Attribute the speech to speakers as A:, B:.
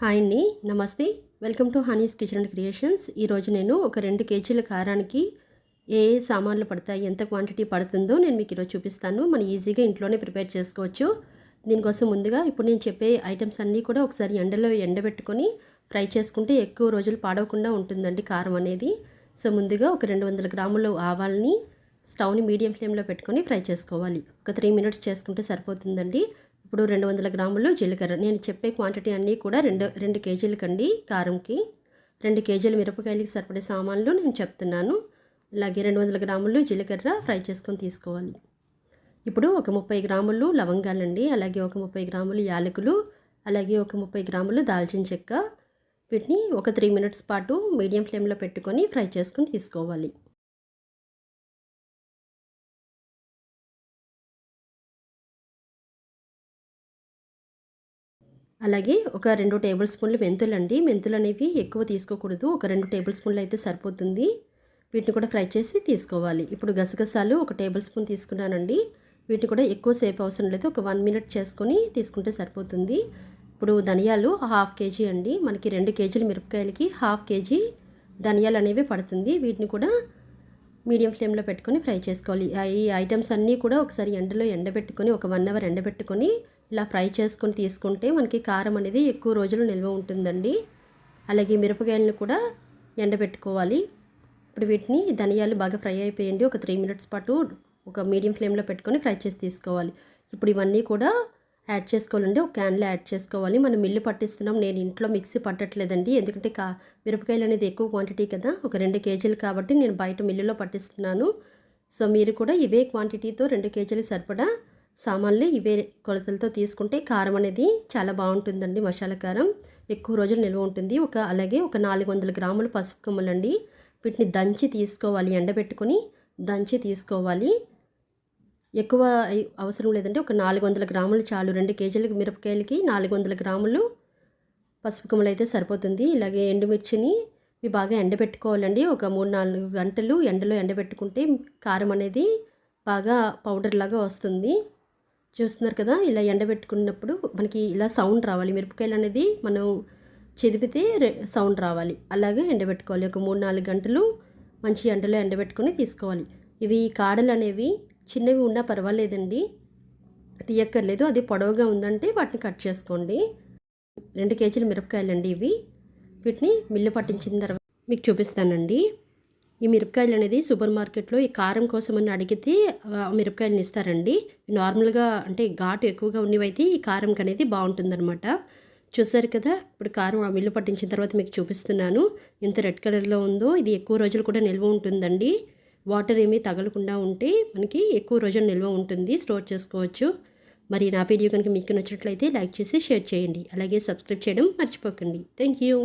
A: Hi అండి, నమస్తే. Welcome to Honey's kitchen and creations. ఈరోజు నేను ఒక 2 కేజీల కారానికి ఏ సామాన్లు పడతాయి, ఎంత క్వాంటిటీ పడుతుందో నేను మీకు ఈరోజు చూపిస్తాను. మనం ఈజీగా ఇంట్లోనే ప్రిపేర్ చేసుకోవచ్చు. దీనికోసం ముందుగా ఇప్పుడు నేను చెప్పే ఐటమ్స్ అన్నీ కూడా ఒకసారి ఎండలో ఎండబెట్టుకొని ఫ్రై చేసుకుంటే ఎక్కువ రోజులు పాడవకుండా ఉంటుందండి కారం అనేది. సో ముందుగా ఒక 200 గ్రాముల ఆవాల్ని స్టవ్ని మీడియం ఫ్లేమ్లో పెట్టుకొని ఫ్రై చేసుకోవాలి. ఒక 3 మినిట్స్ చేసుకుంటే సరిపోతుందండి. ఇప్పుడు 200 గ్రాములు జీలకర్ర, నేను చెప్పే క్వాంటిటీ అన్నీ కూడా 2 కేజీలకండి కారంకి. 2 కేజీల మిరపకాయలకి సరిపడే సామాన్లు నేను చెప్తున్నాను. అలాగే 200 గ్రాములు జీలకర్ర ఫ్రై చేసుకొని తీసుకోవాలి. ఇప్పుడు ఒక 30 గ్రాములు లవంగాలండి, అలాగే ఒక 30 గ్రాములు యాలకులు, అలాగే ఒక 30 గ్రాములు దాల్చిన చెక్క. వీటిని ఒక 3 మినిట్స్ పాటు మీడియం ఫ్లేమ్లో పెట్టుకొని ఫ్రై చేసుకొని తీసుకోవాలి. అలాగే ఒక 2 టేబుల్ స్పూన్లు మెంతులండి. మెంతులు అనేవి ఎక్కువ తీసుకోకూడదు, ఒక 2 టేబుల్ స్పూన్లు అయితే సరిపోతుంది. వీటిని కూడా ఫ్రై చేసి తీసుకోవాలి. ఇప్పుడు గసగసాలు ఒక టేబుల్ స్పూన్ తీసుకున్నానండి. వీటిని కూడా ఎక్కువ సేపు అవసరం లేదు, ఒక 1 మినిట్ చేసుకొని తీసుకుంటే సరిపోతుంది. ఇప్పుడు ధనియాలు హాఫ్ కేజీ అండి. మనకి 2 కేజీల మిరపకాయలకి హాఫ్ కేజీ ధనియాలు అనేవి పడుతుంది. వీటిని కూడా మీడియం ఫ్లేమ్లో పెట్టుకొని ఫ్రై చేసుకోవాలి. ఈ ఐటమ్స్ అన్నీ కూడా ఒకసారి ఎండలో ఎండబెట్టుకొని ఒక 1 అవర్ ఎండబెట్టుకొని ఇలా ఫ్రై చేసుకొని తీసుకుంటే మనకి కారం అనేది ఎక్కువ రోజులు నిల్వ ఉంటుందండి. అలాగే మిరపకాయలను కూడా ఎండబెట్టుకోవాలి. ఇప్పుడు వీటిని ధనియాలు బాగా ఫ్రై అయిపోయండి. ఒక 3 మినిట్స్ పాటు ఒక మీడియం ఫ్లేమ్లో పెట్టుకొని ఫ్రై చేసి తీసుకోవాలి. ఇప్పుడు ఇవన్నీ కూడా యాడ్ చేసుకోవాలండి, ఒక క్యాన్లో యాడ్ చేసుకోవాలి. మనం మిల్లు పట్టిస్తున్నాం, నేను ఇంట్లో మిక్సీ పట్టట్లేదండి, ఎందుకంటే మిరపకాయలు అనేది ఎక్కువ క్వాంటిటీ కదా, ఒక 2 కేజీలు కాబట్టి నేను బయట మిల్లులో పట్టిస్తున్నాను. సో మీరు కూడా ఇవే క్వాంటిటీతో 2 కేజీలు సరిపడా సామాన్లు ఇవే కొలతలతో తీసుకుంటే కారం అనేది చాలా బాగుంటుందండి. మసాలా కారం ఎక్కువ రోజులు నిల్వ ఉంటుంది. అలాగే ఒక 400 గ్రాములు పసుపు కొమ్ములండి. వీటిని దంచి తీసుకోవాలి, ఎండబెట్టుకొని దంచి తీసుకోవాలి. ఎక్కువ అవసరం లేదంటే ఒక 400 గ్రాములు చాలు. 2 కేజీల మిరపకాయలకి 400 గ్రాములు పసుపు కొమ్ములు అయితే సరిపోతుంది. ఇలాగే ఎండుమిర్చిని ఇవి బాగా ఎండబెట్టుకోవాలండి. ఒక 3-4 గంటలు ఎండలో ఎండబెట్టుకుంటే కారం అనేది బాగా పౌడర్ లాగా వస్తుంది. చూస్తున్నారు కదా, ఇలా ఎండబెట్టుకున్నప్పుడు మనకి ఇలా సౌండ్ రావాలి. మిరపకాయలు అనేది మనం చెదిపితే సౌండ్ రావాలి, అలాగే ఎండబెట్టుకోవాలి. ఒక 3-4 గంటలు మంచి ఎండలో ఎండబెట్టుకొని తీసుకోవాలి. ఇవి కాడలు అనేవి చిన్నవి ఉన్నా పర్వాలేదండి, తీయక్కర్లేదు. అది పొడవుగా ఉందంటే వాటిని కట్ చేసుకోండి. 2 కేజీల మిరపకాయలండి ఇవి. వీటిని మిల్లు పట్టించిన తర్వాత మీకు చూపిస్తానండి. ఈ మిరపకాయలు అనేది సూపర్ మార్కెట్లో ఈ కారం కోసం అని అడిగితే మిరపకాయలను ఇస్తారండి. నార్మల్గా అంటే ఘాటు ఎక్కువగా ఉన్నవైతే ఈ కారంకి అనేది బాగుంటుందన్నమాట. చూసారు కదా, ఇప్పుడు కారం మిల్లు పట్టించిన తర్వాత మీకు చూపిస్తున్నాను. ఎంత రెడ్ కలర్లో ఉందో. ఇది ఎక్కువ రోజులు కూడా నిల్వ ఉంటుందండి. వాటర్ ఏమీ తగలకుండా ఉంటే మనకి ఎక్కువ రోజులు నిల్వ ఉంటుంది, స్టోర్ చేసుకోవచ్చు. మరి నా వీడియో కనుక మీకు నచ్చినట్లయితే లైక్ చేసి షేర్ చేయండి, అలాగే సబ్స్క్రైబ్ చేయడం మర్చిపోకండి. Thank you.